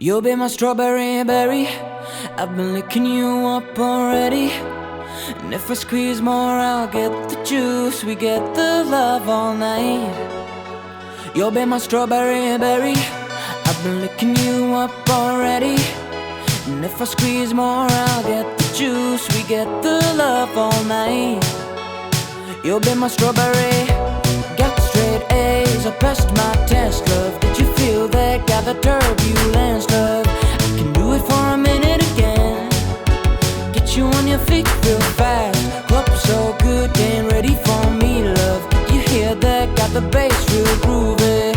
You'll be my strawberry berry. I've been licking you up already. And if I squeeze more, I'll get the juice. We get the love all night. You'll be my strawberry berry. I've been licking you up already. And if I squeeze more, I'll get the juice. We get the love all night. You'll be my strawberry. Got straight A's, I passed my test, love. Did you feel that? Got the turbulence, love. I can do it for a minute again. Get you on your feet real fast. Up so good, getting ready for me, love. Did you hear that? Got the bass real groovy.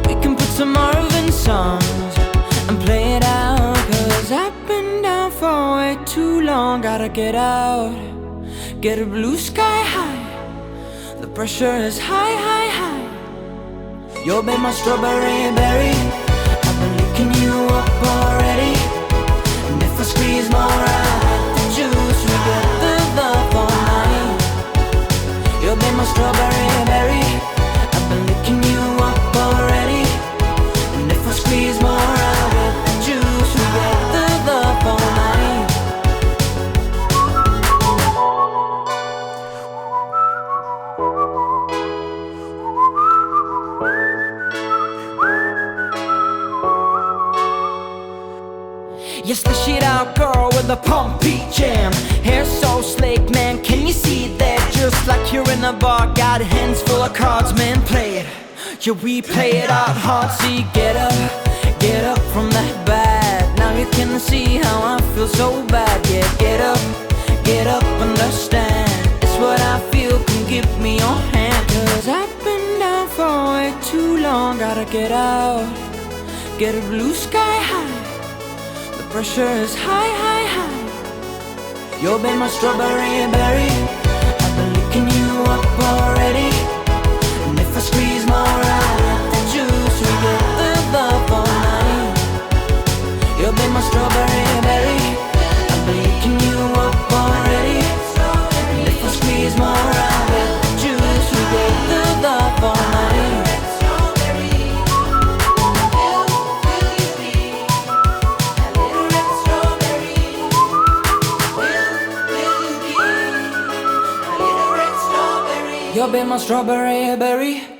We can put some Marvin songs and play it out. Cause I've been down for way too long. Gotta get out, get a blue sky high. The pressure is high, high, high. You'll be my strawberry berry. I've been licking you up already. And if I squeeze more, I'll get the juice. We get the love all night. You'll be my strawberry berry. I've been licking you up already. And if I squeeze more, I'll get the juice. We get the love all night. You slush it out, girl, with a pumpy jam. Hair so slick, man, can you see that? Just like you're in a bar, got hands full of cards, man, play it. Yeah, we play it out hard, see, get up from that bed. Now you can see how I feel so bad. Yeah, get up, understand. It's what I feel, can give me your hand. Cause I've been down for way too long. Gotta get out, get a blue sky high. The pressure is high, high, high. You'll be my strawberry berry. I've been licking you up already. And if I squeeze more, I'll get the juice. We get the love all night. You'll be my strawberry berry. I've been licking you up already. And if I squeeze more, I'll get the juice. We get the love all night. You'll be my strawberry berry.